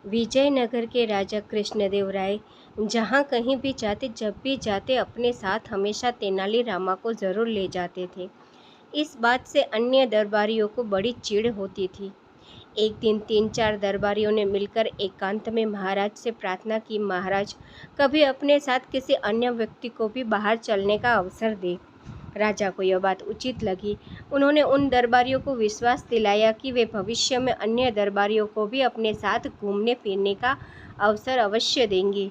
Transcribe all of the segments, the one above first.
विजयनगर के राजा कृष्णदेव राय जहाँ कहीं भी जाते, जब भी जाते, अपने साथ हमेशा तेनालीरामा को ज़रूर ले जाते थे। इस बात से अन्य दरबारियों को बड़ी चिढ़ होती थी। एक दिन 3-4 दरबारियों ने मिलकर एकांत में महाराज से प्रार्थना की, महाराज कभी अपने साथ किसी अन्य व्यक्ति को भी बाहर चलने का अवसर दें। राजा को यह बात उचित लगी। उन्होंने उन दरबारियों को विश्वास दिलाया कि वे भविष्य में अन्य दरबारियों को भी अपने साथ घूमने फिरने का अवसर अवश्य देंगे।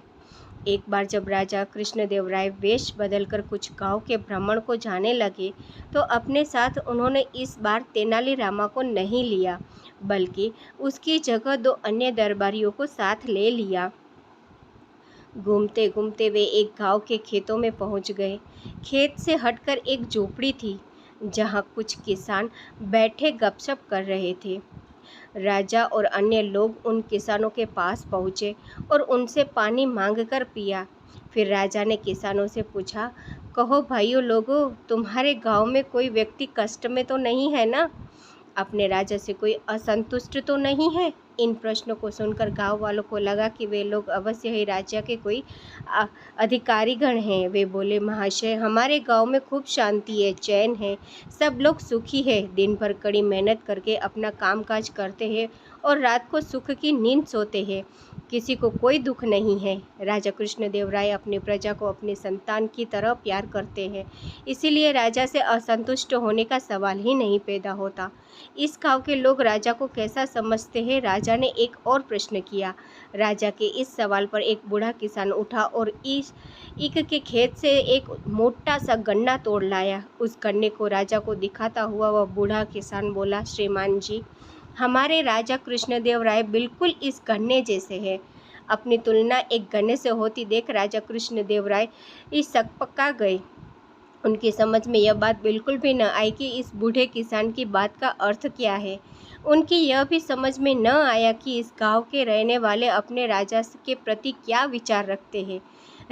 एक बार जब राजा कृष्णदेव राय वेश बदलकर कुछ गांव के भ्रमण को जाने लगे, तो अपने साथ उन्होंने इस बार तेनालीरामा को नहीं लिया, बल्कि उसकी जगह 2 अन्य दरबारियों को साथ ले लिया। घूमते घूमते वे एक गांव के खेतों में पहुंच गए। खेत से हटकर एक झोपड़ी थी, जहां कुछ किसान बैठे गपशप कर रहे थे। राजा और अन्य लोग उन किसानों के पास पहुंचे और उनसे पानी मांगकर पिया। फिर राजा ने किसानों से पूछा, कहो भाइयों लोगों, तुम्हारे गांव में कोई व्यक्ति कष्ट में तो नहीं है ना? अपने राजा से कोई असंतुष्ट तो नहीं है? इन प्रश्नों को सुनकर गांव वालों को लगा कि वे लोग अवश्य ही राजा के कोई अधिकारीगण हैं। वे बोले, महाशय, हमारे गांव में खूब शांति है, चैन है, सब लोग सुखी है, दिन भर कड़ी मेहनत करके अपना कामकाज करते हैं और रात को सुख की नींद सोते हैं, किसी को कोई दुख नहीं है। राजा कृष्णदेव राय अपनी प्रजा को अपने संतान की तरह प्यार करते हैं, इसीलिए राजा से असंतुष्ट होने का सवाल ही नहीं पैदा होता। इस गांव के लोग राजा को कैसा समझते हैं? राजा ने एक और प्रश्न किया। राजा के इस सवाल पर एक बूढ़ा किसान उठा और ईख के खेत से एक मोटा सा गन्ना तोड़ लाया। उस गन्ने को राजा को दिखाता हुआ वह बूढ़ा किसान बोला, श्रीमान जी, हमारे राजा कृष्णदेव राय बिल्कुल इस गन्ने जैसे हैं। अपनी तुलना एक गन्ने से होती देख राजा कृष्णदेव राय इस सकपका गए। उनकी समझ में यह बात बिल्कुल भी न आई कि इस बूढ़े किसान की बात का अर्थ क्या है। उनकी यह भी समझ में न आया कि इस गांव के रहने वाले अपने राजा के प्रति क्या विचार रखते हैं।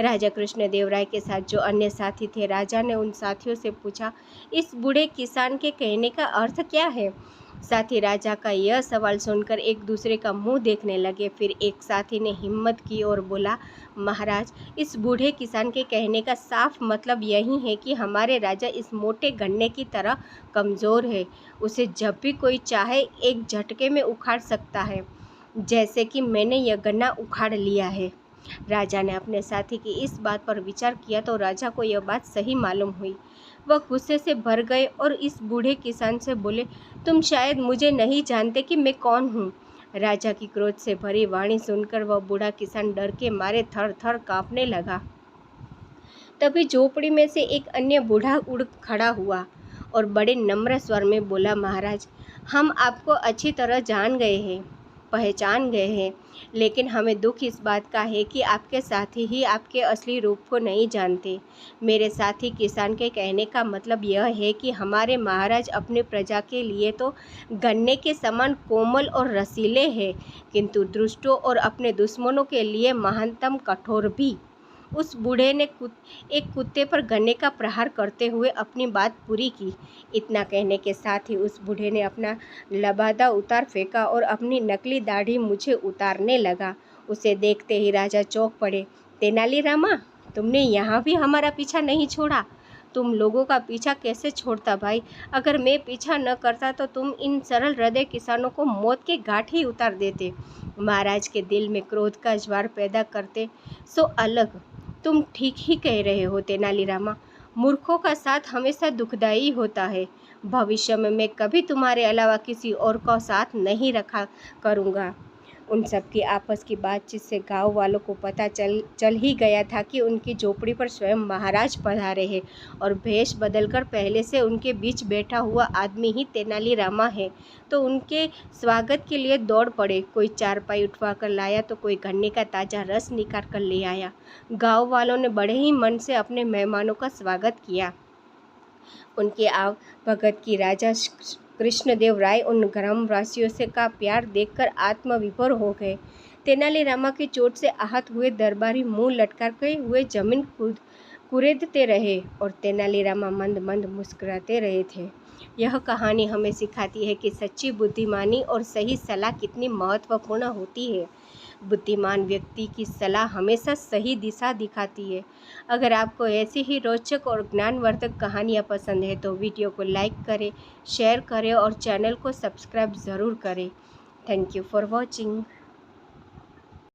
राजा कृष्णदेव राय के साथ जो अन्य साथी थे, राजा ने उन साथियों से पूछा, इस बूढ़े किसान के कहने का अर्थ क्या है? साथी राजा का यह सवाल सुनकर एक दूसरे का मुंह देखने लगे। फिर एक साथी ने हिम्मत की और बोला, महाराज, इस बूढ़े किसान के कहने का साफ मतलब यही है कि हमारे राजा इस मोटे गन्ने की तरह कमज़ोर है। उसे जब भी कोई चाहे एक झटके में उखाड़ सकता है, जैसे कि मैंने यह गन्ना उखाड़ लिया है। राजा ने अपने साथी की इस बात पर विचार किया तो राजा को यह बात सही मालूम हुई। वह गुस्से से भर गए और इस बूढ़े किसान से बोले, तुम शायद मुझे नहीं जानते कि मैं कौन हूँ। राजा की क्रोध से भरी वाणी सुनकर वह बूढ़ा किसान डर के मारे थर थर कांपने लगा। तभी झोपड़ी में से एक अन्य बूढ़ा उड़ खड़ा हुआ और बड़े नम्र स्वर में बोला, महाराज, हम आपको अच्छी तरह जान गए हैं, पहचान गए हैं, लेकिन हमें दुख इस बात का है कि आपके साथी ही आपके असली रूप को नहीं जानते। मेरे साथी किसान के कहने का मतलब यह है कि हमारे महाराज अपने प्रजा के लिए तो गन्ने के समान कोमल और रसीले हैं, किंतु दुष्टों और अपने दुश्मनों के लिए महानतम कठोर भी। उस बूढ़े ने एक कुत्ते पर गन्ने का प्रहार करते हुए अपनी बात पूरी की। इतना कहने के साथ ही उस बूढ़े ने अपना लबादा उतार फेंका और अपनी नकली दाढ़ी मुझे उतारने लगा। उसे देखते ही राजा चौंक पड़े। तेनालीरामा, तुमने यहाँ भी हमारा पीछा नहीं छोड़ा? तुम लोगों का पीछा कैसे छोड़ता भाई? अगर मैं पीछा न करता तो तुम इन सरल हृदय किसानों को मौत के घाट ही उतार देते। महाराज के दिल में क्रोध का ज्वार पैदा करते सो अलग। तुम ठीक ही कह रहे हो तेनालीरामा, मूर्खों का साथ हमेशा दुखदायी होता है। भविष्य में मैं कभी तुम्हारे अलावा किसी और का साथ नहीं रखा करूँगा। उन सब की आपस की बातचीत से गांव वालों को पता चल ही गया था कि उनकी झोपड़ी पर स्वयं महाराज पधारे हैं और भेष बदलकर पहले से उनके बीच बैठा हुआ आदमी ही तेनालीरामा है। तो उनके स्वागत के लिए दौड़ पड़े। कोई चारपाई उठवा कर लाया तो कोई गन्ने का ताज़ा रस निकाल कर ले आया। गाँव वालों ने बड़े ही मन से अपने मेहमानों का स्वागत किया। उनके भगत की राजा कृष्णदेव राय उन ग्रामवासियों से का प्यार देखकर आत्मविभोर हो गए। तेनालीरामा की चोट से आहत हुए दरबारी मुंह लटकाते हुए जमीन कुरेदते रहे और तेनालीरामा मंद मंद मुस्कुराते रहे थे। यह कहानी हमें सिखाती है कि सच्ची बुद्धिमानी और सही सलाह कितनी महत्वपूर्ण होती है। बुद्धिमान व्यक्ति की सलाह हमेशा सही दिशा दिखाती है। अगर आपको ऐसी ही रोचक और ज्ञानवर्धक कहानियाँ पसंद है तो वीडियो को लाइक करें, शेयर करें और चैनल को सब्सक्राइब ज़रूर करें। Thank you for watching.